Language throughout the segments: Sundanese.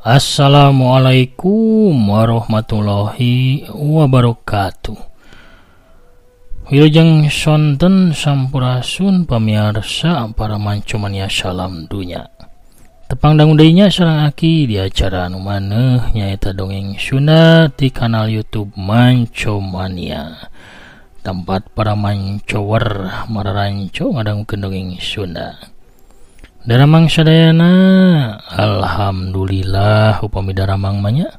Assalamualaikum warahmatullahi wabarakatuh. Wilujeng sonten sampurasun pamirsa para mancomania salam dunya. Tepang dangudainya sareng aki di acara anu maneh nyaeta dongeng Sunda di kanal YouTube Mancomania. Tempat para mancower mararanco ngadangukeun dongeng Sunda. Daramang sadayana alhamdulillah upami daramang manya.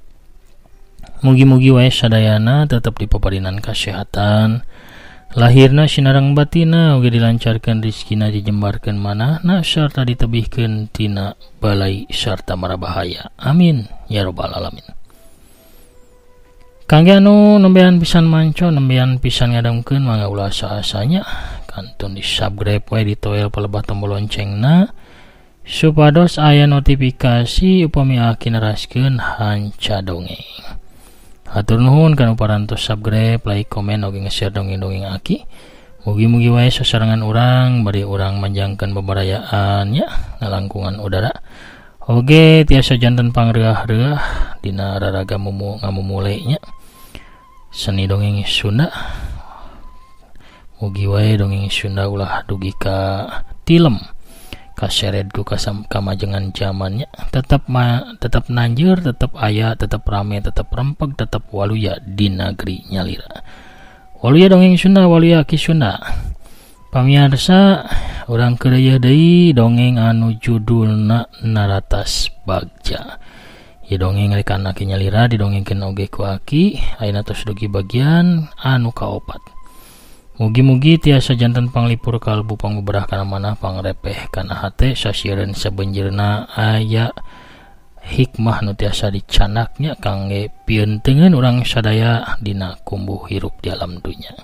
Mugi-mugi wae sadayana tetep dipaparinan kasehatan. Lahirna sinareng batina uga dilancarkeun rezekina dijembarkeun manahna sarta ditebihkeun tina balai sarta marabahaya. Amin ya rabbal alamin. Kangge anu nembean pisan manco, nembean pisan ngadangkeun mangga ulah saasanya kantun di-subscribe wae di toel palebah tombol loncengna supados aya notifikasi upami aki neraskeun hanca dongeng. Hatur nuhun kanu parantos subscribe, like, komen, oge nge-share dongeng-dongeng aki. Mugi-mugi wae sasarengan urang bari urang manjangkeun bebarayaan nya ngalangkungan udara. Oge tiasa janten pangreah-reah dina raraga ngamumule nya. Seni dongeng Sunda. Mugi wae dongeng Sunda ulah dugi ka tilem. Kaseret ku kamajengan zamannya tetap nanjeur, tetap aya, tetap rame, tetap rempeg, tetap waluya di negeri nyalira. Waluya dongeng Sunda, waluya ki Sunda. Pamirsa, urang keudeuy deui dongeng anu judulna Naratas Bagja. Ieu dongeng rek kana ki nyalira didongengkeun oge ku aki, ayeuna tos dugi bagian anu kaopat. Mugi-mugi tiasa janten panglipur kalbu pangbeberah kana manah pangrepeh kana hate sasieun sabenjeurna aya hikmah nu tiasa dicanaknya kangge pieunteugeun urang sadaya dina kumbuh hirup di alam dunya.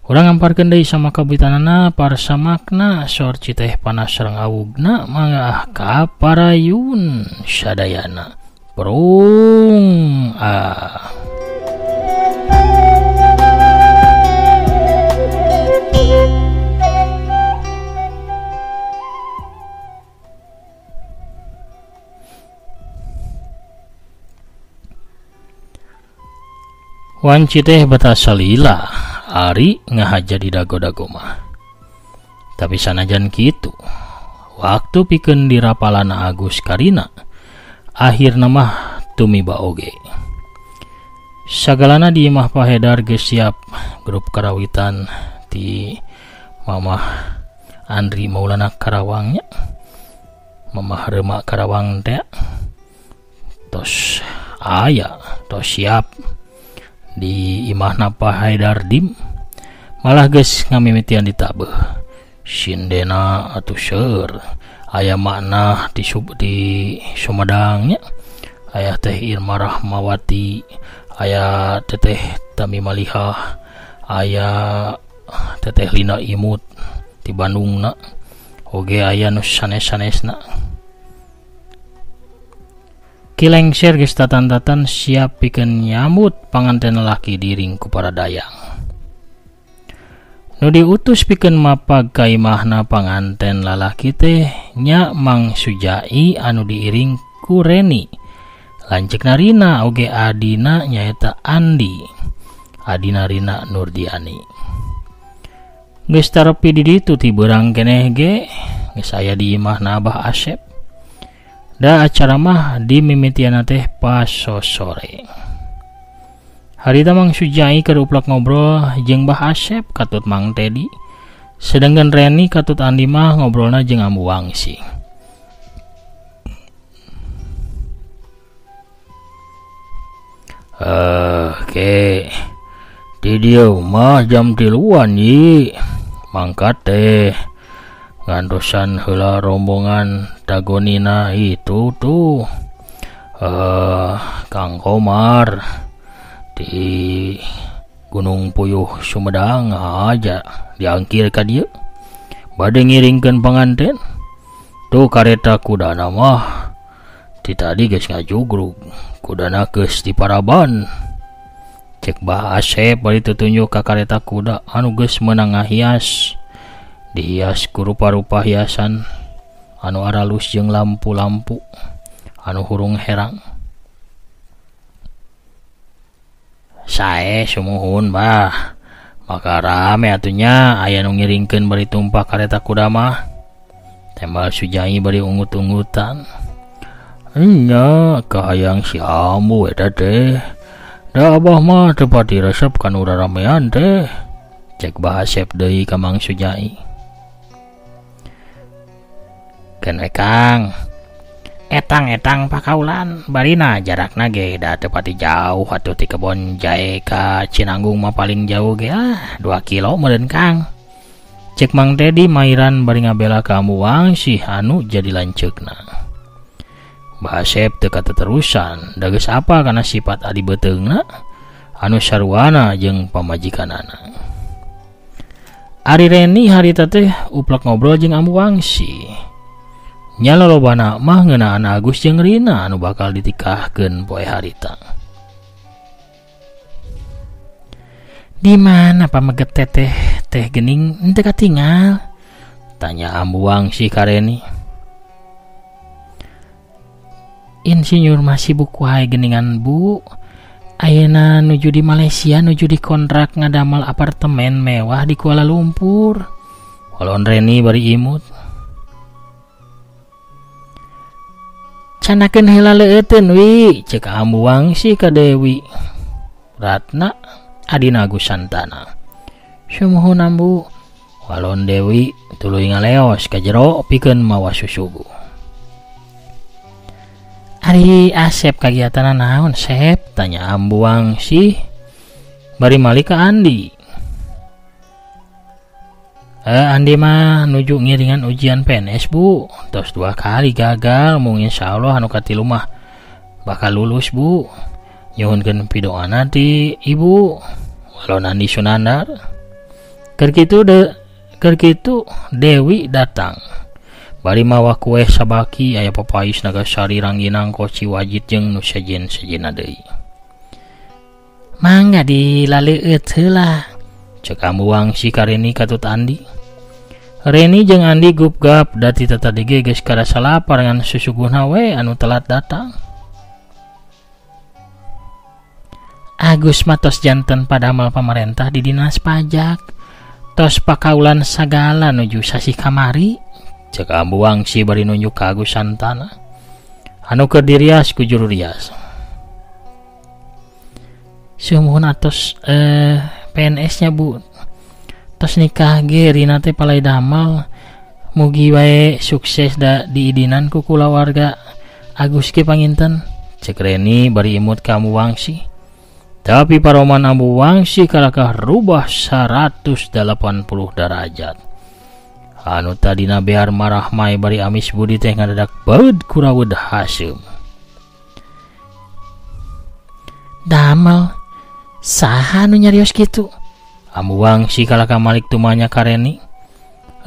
Urang ngamparkeun deui samakabitanana parsamakna saur citeh panas sareng awugna mangga kaparayun sadayana. Brung Wanci teh batasa lila ari ngahaja di dago-dago mah. Tapi sanajan kitu, waktu pikeun dirapalana Agus Karina, akhirna mah tumiba oge. Sagalana di imah pahedar geus siap grup karawitan ti Mamah Andri Maulana Karawangnya. Mamah Reuma Karawang teh tos aya, tos siap di imahna Pak Haidar Dim malah geus ngamimitian ditabeuh sindena atuh seur aya makna di Sumedangnya aya teh Irma Rahmawati, aya teteh Tami Malihah, aya teteh Lina Imut di Bandungna, oge aya nu sanes-sanesna. Kilengser geus tatan-tatan siap pikeun nyambut panganten laki diring ku para dayang. Nu diutus pikeun mapag ka imahna panganten lalaki teh nya Mang Sujai anu diiring ku Reni. Lanceukna Rina oge adina nyaeta Andi. Adina Rina Nurdiani. Geus tarepi di ditu ti beurang keneh ge geus aya di imahna Abah Asep. Da acara mah dimimitiana teh pas sore. Harita Mang Sujai keur uplak ngobrol jeung Mbah Asep katut Mang Tedi. Sedangkan Reni katut Andi mah ngobrolna jeung Ambu Wangsi. Oke. Di dieu mah jam 3:00-an ye. Mangkat teh ngantosan heula rombongan dagonina itu tuh Kang Komar di Gunung Puyuh Sumedang aja diangkir ka dieu bade ngiringkeun panganten tuh kareta kudana mah ti tadi geus ngajugrug kudana geus diparaban cek Mbah Asep bari tutunjuk ka kareta kuda anu geus meunang ngahias dihias ku rupa-rupa hiasan anu aralus jeung lampu-lampu anu hurung herang. Sae sumuhun bah, maka rame atunya aya nu ngiringkeun bari tumpah kareta kuda mah. Tembal Sujai bari ungut-ungutan. Nya kahayang si ambu eta teh. Da abah mah teu pati resep kanu raramean teh. Cek bahasep deui ka Mang Sujai. Keun we Kang. Etang pakaulan barina jarakna ge da teu pati jauh atuh ti kebon jae ka Cinanggung mah paling jauh ge 2 kilo meureun Kang. Cek Mang Dedi mairan bari ngabela ka Ambu Wangsi anu jadi lanceukna. Bahasep teu kateterusan da geus apa kana sifat adi beuteungna anu sarwana jeung pamajikanana. Ari Reni harita teh uplek ngobrol jeung Ambu Wangsi. Nya lolobana mah ngeunaan Agus jeung Rina anu bakal ditikahkeun poe harita. Di mana pameget teh geuning henteu katinggal? Tanya Ambu Wangsi ka Reni. Insinyur masih sibuk wae geuningan Bu. Ayeuna nuju di Malaysia nuju di kontrak ngadamal apartemen mewah di Kuala Lumpur. Walon Reni bari imut. Canakeun heula leueteun wi, cek Ambu Wangsi ka Dewi. Ratna adina Agus Santana. Sumuhun Ambu. Walon Dewi tuluy ngaleos ka jero pikeun mawa susugu. Ari Asep kagiatan naon Sep? Tanya Ambu Wangsi. Bari malih ka Andi. Andi mah nuju ngiringan ujian PNS Bu. Tos 2 kali gagal, mung insyaallah anu katilu mah bakal lulus Bu. Nyuhunkeun pidoana ti Ibu. Walon Andi Sunandar. Keur kitu Dewi datang. Bari mawa kue sabaki aya papais Nagasari Rangginang Koci Wajid jeung nu sejen-sejena deui. Mangga dilaleueut heula. Cek Ambu Wangsi ka Reni katut Andi. Reni jeung Andi gupgap dati tadi ge geus karasa lapar ngan susuguhna we anu telat datang. Agus matos janten padamal pamarentah di dinas pajak. Tos pakaulan sagala nuju sasi kamari. Cek Ambu Wangsi bari nunjuk ka Agus Santana. Anu keur dirias ku juru rias. Sumuhun atos PNS-nya Bu. Tos nikah ge Rina teh palai damal. Mugi wae sukses da diidinan ku kulawarga Agus ge panginten. Cek Reni bari imut ka Ambu Wangsi. Tapi paroman Ambu Wangsi kalakah rubah 180 derajat. Anu tadina bear marah mai bari amis budi teh ngadadak baud kurawud Hasyim. Damel saha anu nyarios kitu? Ambu Wangsi kalaka malik tumanya ka Reni.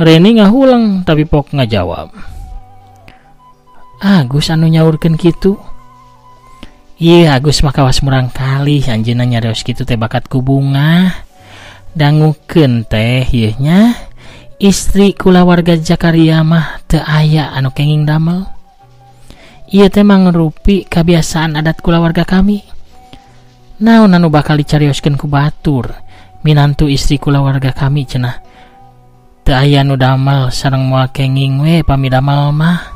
Reni ngahulang tapi pok ngajawab. Agus anu nyaurkeun kitu. Ieu Agus mah kawas murang kali anjeunna nyarios kitu teh bakat ku bunga. Dangukeun teh ieu nya istri kulawarga Jakaria mah teu aya anu kenging damel. Ieu teh mangrupi kebiasaan adat kulawarga kami. Naon anu bakal dicarioskeun ku batur minantu istri kulawarga kami cenah. Teu aya nu damel sareng moal kenging we pamidamel mah.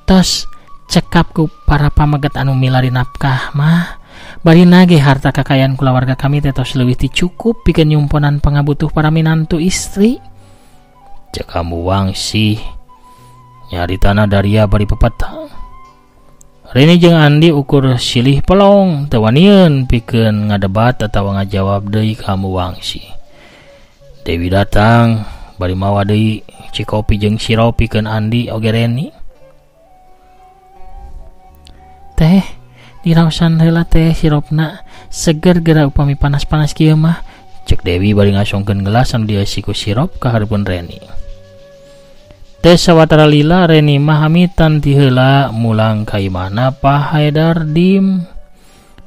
Tos cekap ku para pameget anu milari nafkah mah bari nage harta kakayaan kulawarga kami teh tos leuwih ti cukup pikeun nyumponan pangabutuh para minantu istri. Cek Ambu Wangsi nyaritana Daria bari pepeta. Reni jeung Andi ukur silih pelong teu wanieun pikeun ngadebat atawa ngajawab deui ka Ambu Wangsi. Dewi datang bari mawa deui cikopi jeung sirop pikeun Andi oge Reni. Teh diraosan heula teh siropna seger geura upami panas-panas kieu mah. Cek Dewi bari ngasongkeun gelas anu dieusi ku sirop ka hareupeun Reni. Teh sawatara lila Reni mah hamitan ti heula mulang ka imahna Pak Haidar Dim.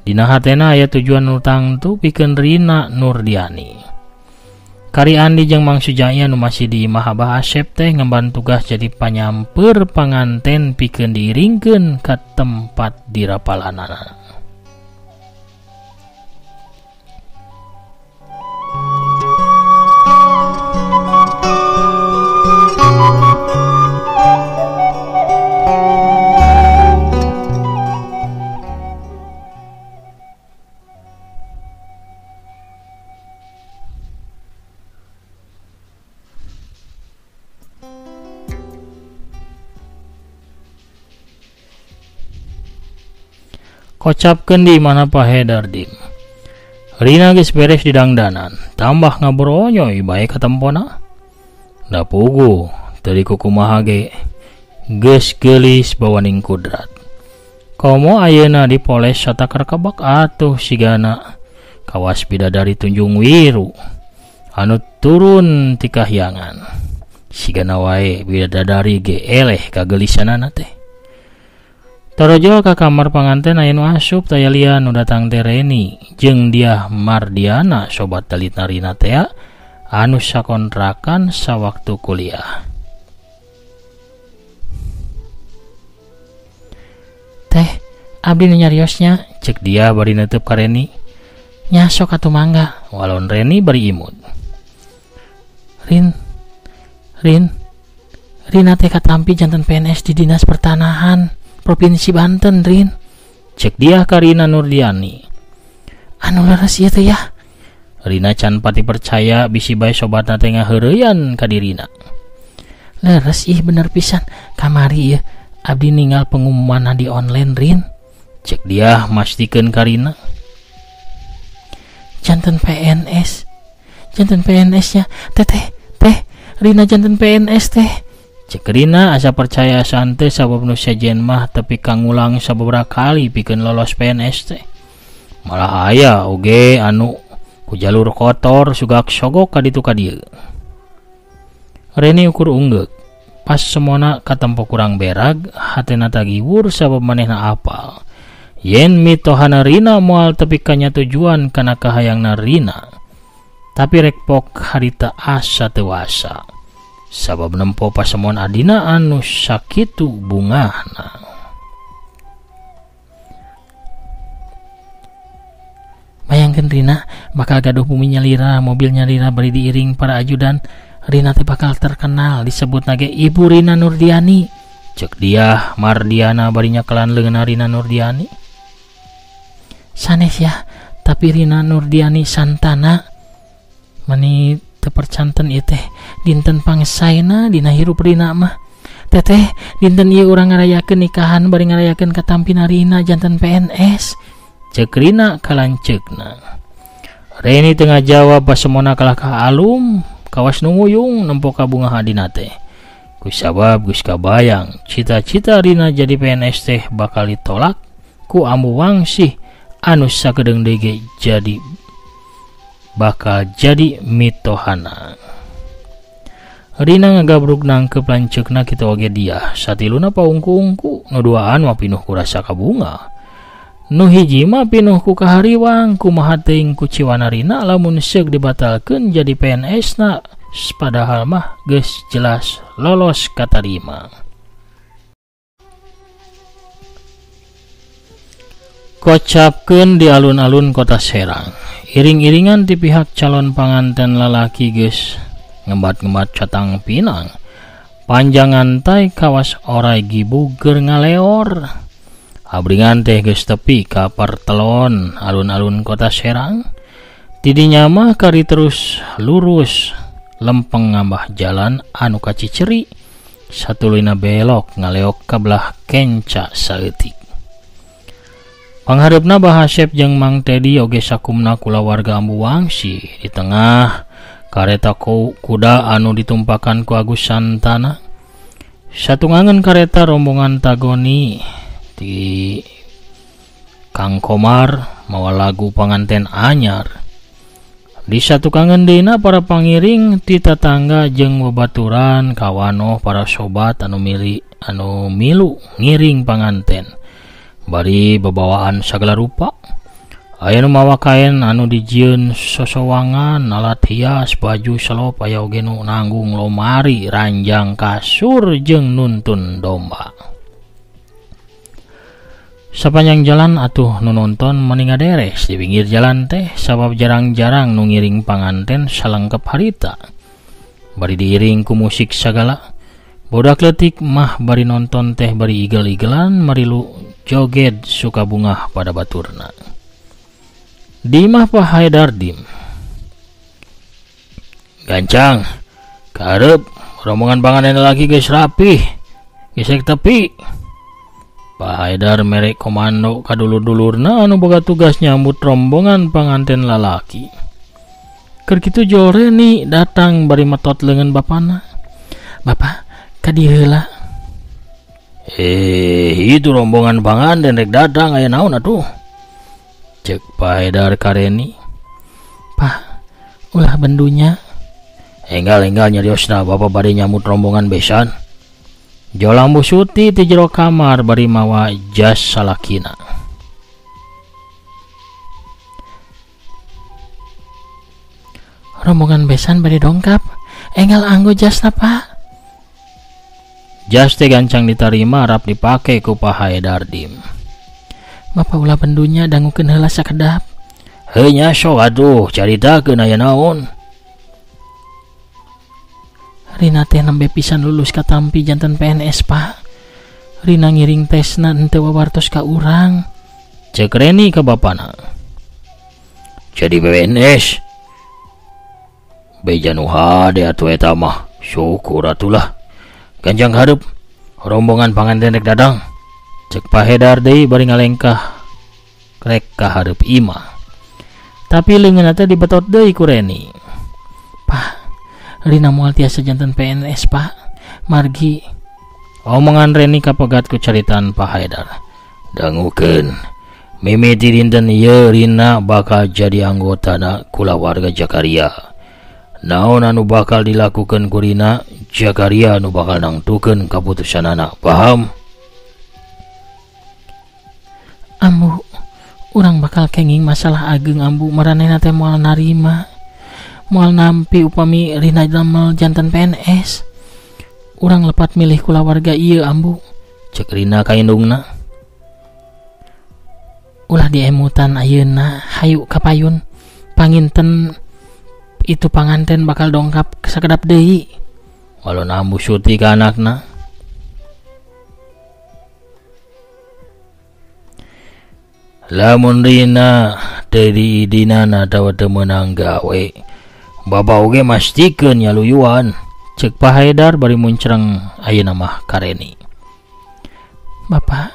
Dina hatena aya tujuan utang tu pikeun Rina Nurdiani. Kari Andi jeung Mang Sujai anu masih di imah Abah Asep teh ngemban tugas jadi panyamper panganten pikeun diiringkeun ka tempat dirapalanana. Kocapkeun di mana Pahe Dardim. Rina geus beres di dangdanan, tambah ngabronyoy bae ka tempona. Da pugu, teu kumaha ge geus geulis bawaning kudrat. Komo ayeuna dipoles satakar kabak atuh sigana kawas bidadari Tunjung Wiru anu turun ti kahyangan. Sigana wae bidadari ge eleh kagelisanana teh. Torojo ka kamar panganten aya nu asup taya lian nu datang teh Reni jeung dia Mardiana sobat talitna Rina teh anu sakontrakan sawaktu kuliah. Teh, abdi nu nyariosnya, cek dia bari neuteub ka Reni. Nya sok atuh mangga, walon Reni bari imut. Rina teh katampi janten PNS di Dinas Pertanahan Provinsi Banten, Rin. Cek dia ka Rina Nurdiani. Anu leres ieu teh ya. Rina can pati percaya bisi bae sobatna teh ngaheureuyan ka dirina. Leres ih bener pisan. Kamari ieu abdi ninggal pengumuman di online, Rin. Cek dia mastikeun ka Rina. Janten PNS nya teh Rina janten PNS teh. Cek Rina asa percaya sante sabab nu sejen mah tapi kangulang sababaraha kali pikeun lolos PNS teh. Malah aya oge anu ku jalur kotor sugak sogok ka ditu ka dieu. Reni ukur unggek. Pas semona katempo kurang berag, hatena tagiwur sabab manehna apal. Yen mitohana Rina moal tepi kanya tujuan kana kahayangna Rina. Tapi rekpok harita asa tewasa. Sabab nempo pasemon adina anu sakitu bungahna. Bayangkeun Rina bakal gaduh buminya lira, mobilnya lira bari diiring para ajudan. Rina teh bakal terkenal disebut nage Ibu Rina Nurdiani. Cek dia Mardiana bari nyakelan leungeunna Rina Nurdiani. Sanes ya, tapi Rina Nurdiani santana mani teu percanten ieu teh dinten pangsaena dina hirup Rina mah. Teteh dinten ieu urang ngarayakeun nikahan bari ngarayakeun katampina Rina janten PNS. Cek Rina kalanceukna. Reni tengah jawab pasemona kalah ka alum kawas nu nguyung nempo ka bunga hadina teh. Kusabab geus kabayang cita-cita Rina jadi PNS teh bakal ditolak ku ambu wangsih anu sakedeung deui jadi bakal jadi mitohana. Rina ngagabruk nangkep lanceukna kitu oge dia. Satiluna paungku-ungku, nu duaan mah pinuh ku rasa kabunga. Nu hiji mah pinuh ku kahariwang kumaha teuing ku ciwana Rina lamun seug dibatalkeun jadi PNS na padahal mah geus jelas lolos katarima. Kocapkeun di alun-alun kota Serang. Iring-iringan di pihak calon panganten lalaki geus ngembat-ngembat catang pinang. Panjangan tai kawas orai gibuger ngaleor. Abringan teh geus tepi ka partelon alun-alun kota Serang. Tidinya mah kari terus lurus lempeng ngambah jalan anu kaciceri. Satuluyna belok ngaleok ka belah kenca saeutik. Panghareupna Bah Asep jeung Mang Tedi oge sakumna kula warga Ambu Wangsi di tengah kareta kuda anu ditumpakan ku Agus Santana. Satungangeun kareta rombongan tagoni di Kang Komar mawa lagu panganten anyar. Di satukangeun deuna para pangiring ti tatangga jeung babaturan kawanoh para sobat anu milu ngiring panganten. Bari babawaan sagala rupa Aya nu mawa kain anu dijieun sosowangan, alat hias, baju selop, aya oge nu nanggung lomari, ranjang kasur jeung nuntun domba. Sapanjang jalan atuh nu nonton meni ngaderes di pinggir jalan teh, sabab jarang-jarang nu ngiring panganten salengkep harita. Bari diiring ku musik sagala. Bodak leutik mah bari nonton teh bari igel-igelan marilu joget suka bungah pada baturna. Di mah Pak Haidar dim. Gancang, karep rombongan panganten lagi geus rapih. Gesek tepi. Pak Haidar merek komando ka dulur-dulurna anu boga tugas nyambut rombongan panganten lalaki. Keur kitu Jol Reni datang bari metot leungeun bapana. Bapak, ka dieu heula. Itu rombongan panganten rek datang aya naon atuh? Cek Pak Haidar ka Reni. Pak, ulah bendunya. Enggal nyariosna bapak bade nyambut rombongan besan. Jolang Bu Suti ti jero kamar bari mawa jas salakina. Rombongan besan bade dongkap. Enggal anggo jasna Pak. Jas teh gancang ditarima rap dipake ku Pak Haidar dim. Bapak ulah bendunya dangukeun heula sakedap. Heuh nya sok atuh caritakeun aya naon. Rina teh nembe pisan lulus ka tampi janten PNS Pak. Rina ngiring tesna henteu wawartos ka urang. Cek Reni ka bapana. Jadi PNS. Beja nu hade atuh eta mah. Syukur atulah. Ganjang hareup rombongan panganten rek dadang. Cek Pak Haidar deui bari ngalengkah rek ka hareup imah. Tapi leungeunna teh dibetot deui ku Reni. Pak, Rina moal tiasa janten PNS Pak. Margi. Omongan Reni kapegat ku caritaan Pak Haidar. Dangukeun, mimiti dinten ieu Rina bakal jadi anggotana kulawarga Jakaria. Naon anu bakal dilakukeun ku Rina, Jakaria anu bakal nangtukeun kaputusanana. Paham? Ambu, urang bakal kenging masalah ageng ambu maranehna teh moal narima. Moal nampi upami Rina damel janten PNS. Urang lepat milih kulawarga ieu ambu. Cek Rina ka indungna. Ulah diemutan ayeuna hayu kapayun. Panginten itu panganten bakal dongkap sakedap deui. Walon ambu Suti ka anakna. Lamun Rina teu dinana tawa teu meunang gawe, Bapak oge mastikeun nyaluyuan. Cek Pak Haidar bari muncreng ayeuna mah ka Reni. Bapak,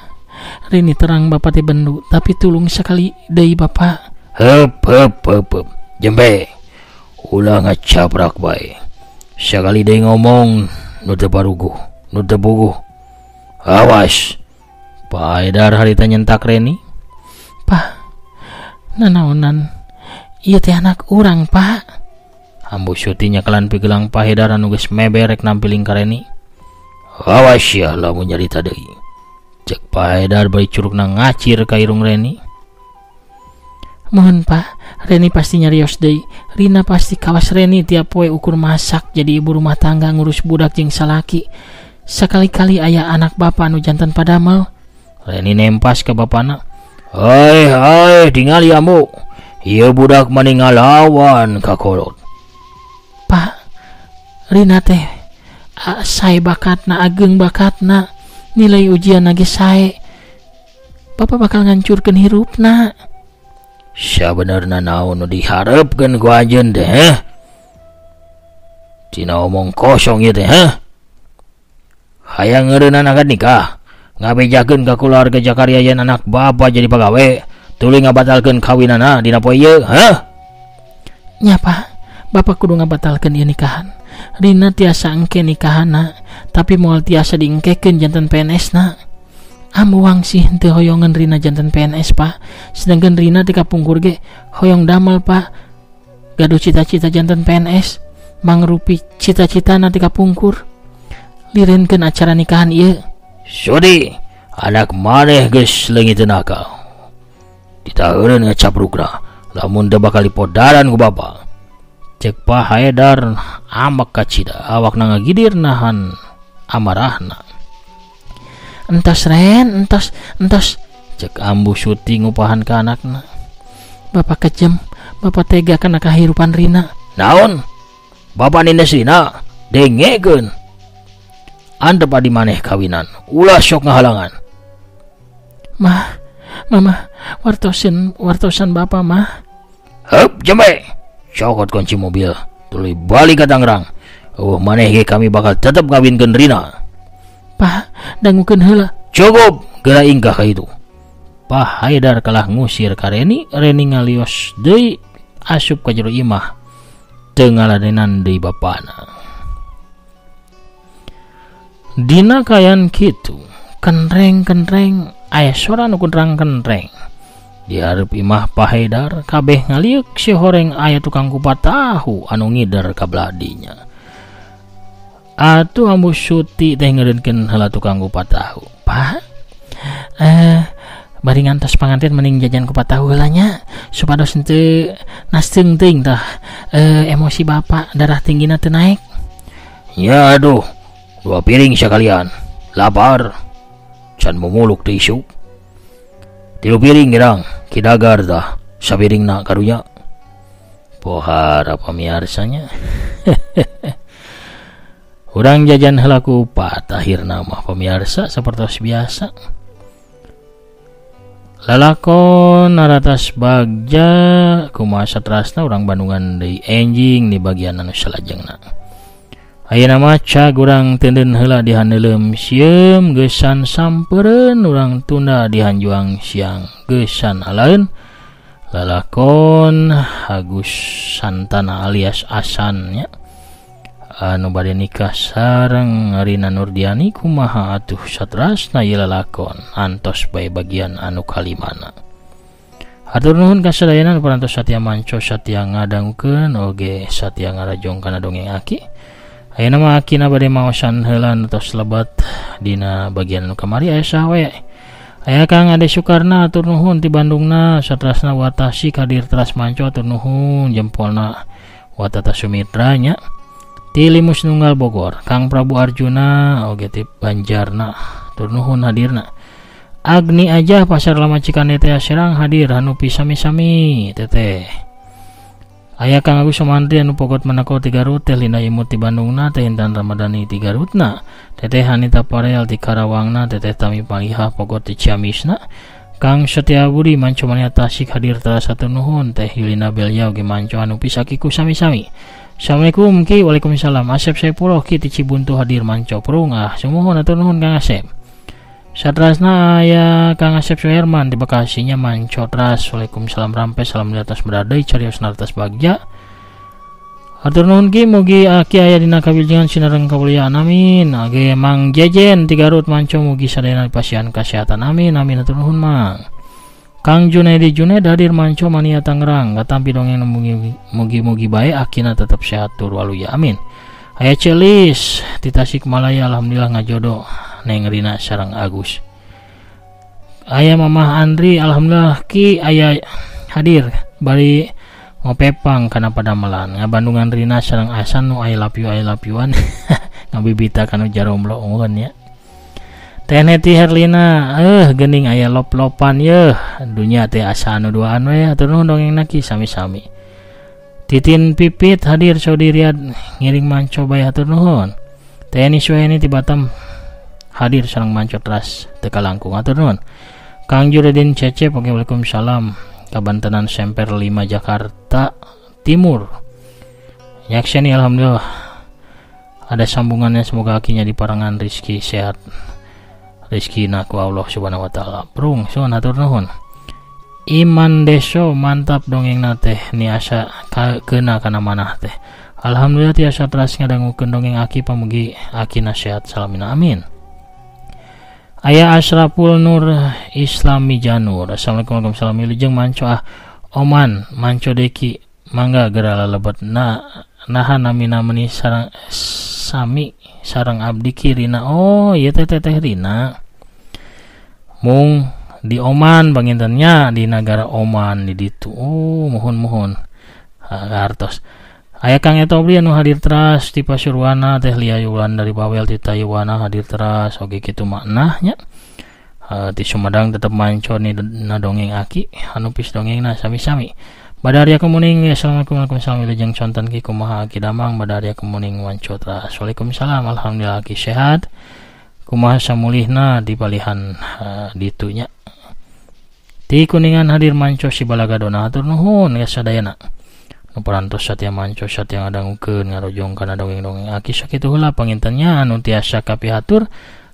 Reni terang Bapak teh bendu, tapi tulung sakali deui Bapak. Heup. Jembe. Ulah ngacaprak bae. Sakali deui ngomong nu teu paruguh, nu teu puguh. Awas. Pak Haidar harita nyentak Reni. Pak, nanaonan ieu teh anak urang Pak. Ambu Suti nyakelan pigelang Pak Haidar anu geus meberek nampiling ka Reni. Awas ya lamun nyarita deui. Cek Pak Haidar bari curugna ngacir ka irung Reni. Mohon Pak, Reni pasti nyarios deui. Rina pasti kawas Reni tiap poe ukur masak jadi ibu rumah tangga ngurus budak jeung salaki. Sakali-kali aya anak Bapak anu janten padamel. Reni nempas ka bapana. Hai, tingali ambu. Ieu budak mani ngalawan ka kolot. Pak, Rina teh sae bakatna, ageng bakatna, nilai ujian lagi sae. Bapak bakal ngancurkeun hirupna. Sabenerna naon nu diharepkeun ku ajeun teh? Tina omong kosong ieu teh, hayang ngeureun anak nikah, ngabejakeun ka keluarga Jakaria yen anak Bapak jadi pagawe, tuluy ngabatalkeun kawinana dina poe ieu, Nya Pak. Bapak kudu ngabatalkeun ieu nikahan. Rina tiasa engke nikahana, tapi moal tiasa diengkekeun janten PNS-na. Ambu wangsih henteu hoyongan Rina janten PNS Pak. Sedangkan Rina di kapungkur ge hoyong damel Pak. Gaduh cita-cita janten PNS, mangrupi cita-citana di kapungkur. Lirenkeun acara nikahan ieu. Sudi, anak maneh geus leungiteun akal. Ditaheureun ngecaprugra, lamun teu bakal dipodaran ku bapa. Cek Pak Haidar amak kacida, awakna ngagidir nahan amarahna. Entos Ren, entos. Cek Ambu Suti ngupahan ka anakna. Bapak kejem, bapak tega kana kahirupan Rina. Naon? Bapak nindes Rina, dengekeun. Antep adi maneh kawinan, ulah sok ngahalangan. Mama, wartosan bapak mah. Hup, jembe. Cokot kunci mobil, tuluy balik ka Tangerang. Maneh ge kami bakal tetep ngawinkeun Rina. Pak, dangukeun heula. Cukup, geura ingkah ka itu. Pak Haidar kalah ngusir ka Reni ngalios deui asup ka jero imah. Teu ngaladenan deui bapana. Dina kayan kitu, kenreng aya sora nu kundrang kenreng. Di hareup imah Pak Haidar kabeh ngaliuk si horeng aya tukang kupat tahu anu ngider ka beladinya. Atuh Ambu Suti teh ngeureunkeun heula tukang kupat tahu. Pak, bari ngantos panganten mending jajan kupat tahu heula nya supados henteu nasteung teuing tah emosi bapak darah tinggina teu naik. Ya aduh, 2 piring sakalian. Lapar. Can mumuluk teh isuk. 3 piring gerang, kidagar tah sapiringna karunya. Pohara pamiarsanya. Urang jajan heula kupat akhirna mah pamiarsa sapertos biasa. Lalakon naratas bagja kumaha saterasna urang Bandungan deui enjing di bagian anu salajengna. Ayeuna mah cag urang teuneun heula di handeuleum sieum geusan sampeureun urang tunda di hanjuang siang geusan alaeun. Lalakon Agus Santana alias Asan nya anu bade nikah sareng Rina Nurdiani kumaha atuh saterasna ieu lalakon antos bae bagian anu kalimana. Hatur nuhun ka sadayana parantos satya manco satya ngadangukeun oge satya ngarajong kana dongeng Aki. Ayeuna mah Akina bade maosan heula tos lebat dina bagian anu kamari aya saha we. Aya Kang Ade Sukarna atur nuhun ti Bandungna saterasna Watasi kadir teras manco atur nuhun jempolna Watata Sumitra nya. Ti Limus Nunggal Bogor Kang Prabu Arjuna oge ti Banjarna atur nuhun hadirna. Agni aja Pasar Lama Cikande teh Serang hadir anu pisami-sami teteh. Aya Kang Agus Sumantri anu Pogot Manako 3 Garut teh Lina Imut ti Bandungna teh Intan Ramadhani 3 Garutna teteh Hanita Parel ti Karawangna teteh Tami Paliha Pogot ti Ciamisna. Kang Setiabudi manco mania Tasik hadir teras satu nuhun teh Yulina Belia oge manco anu pisakiku sami-sami. Assalamualaikum Ki. Waalaikumsalam. Asep Saipullah Ki ti Cibuntu hadir manco perungah sumuhun atur nuhun Kang Asep. Satrasna aya Kang Asep Suherman di Bekasinya manco teras. Waalaikumsalam rampes salam di atas beradai carios nartas bagja. Atur nuhun Ki mugi Aki aya dina kawilujengan sinareng kamuliaan amin. Age Mang Jejen 3 Garut manco mugi sadayana pasien kesehatan amin amin atur nuhun Mang. Kang Junaidi Junaid hadir manco mania Tangerang katampi dongeng mugi-mugi bae Akina tetap sehat tur waluya amin. Aya Celis ti Tasikmalaya alhamdulillah ngajodoh Neng Rina sareng Agus. Aya Mamah Andri alhamdulillah Ki aya hadir bari ngopepang kana padamelan ngabandungan Rina sareng Asan nu I love you-an ngabibita kanu jaromlo ungun ya. Teh Neti Herlina geuning aya lop-lopan yeuh dunya teh asa anu duaan we atur nuhun dongengna Ki sami-sami. Titin Pipit hadir Saudi Riyad ngiring manco bae atur nuhun. Teh Niswani ti Batam hadir sareng manco teras teu kalangkung atur nuhun. Kang Juredin Cecep oge waalaikumsalam Kabantenan Semper 5 Jakarta Timur. Nyakseni alhamdulillah ada sambungannya semoga Akinya diparangan rezeki sehat. Rezeki na ku Allah Subhanahu wa taala. Prung suun atur nuhun. Iman Deso mantap dongengna teh niasa keuna kana manah teh. Alhamdulillah tiasa teras ngadangukeun dongeng Aki pamugi Akina sehat salamina amin. Aya Asraful Nur Islami Janur. Assalamualaikum warahmatullahi wabarakatuh. Wilujeng manco Oman manco deki mangga geura lalebet nahan namina meni sareng sami sareng abdi Ki Rina. Oh ieu teh Rina. Mung di Oman pangintennya, di negara Oman di ditu. Mohon hartos aya Kang Etobli anu hadir teras di Pasuruana, Teh Lia Yulanda dari Bawel di Taiwan hadir teras oge kitu maknanya. Di Sumedang tetap manco ni dongeng aki anu pis dongengna sami-sami. Badaria kemuning assalamualaikum warahmatullahi wabarakatuh contan ki kumaha aki damang badaria kemuning manco teras. Waalaikumsalam alhamdulillah aki sehat. Kumaha samulihna di palihan ditunya. Ti kuningan hadir manco si balagadona atur nuhun ya sadayana. Nu parantos satya manco satya ngadangukeun ngarojong kana dongeng-dongeng aki sakitu heula pangintennya anu tiasa kapihatur.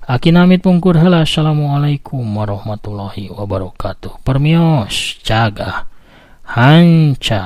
Aki namit pungkur heula assalamualaikum warahmatullahi wabarakatuh. Permios caga hanca.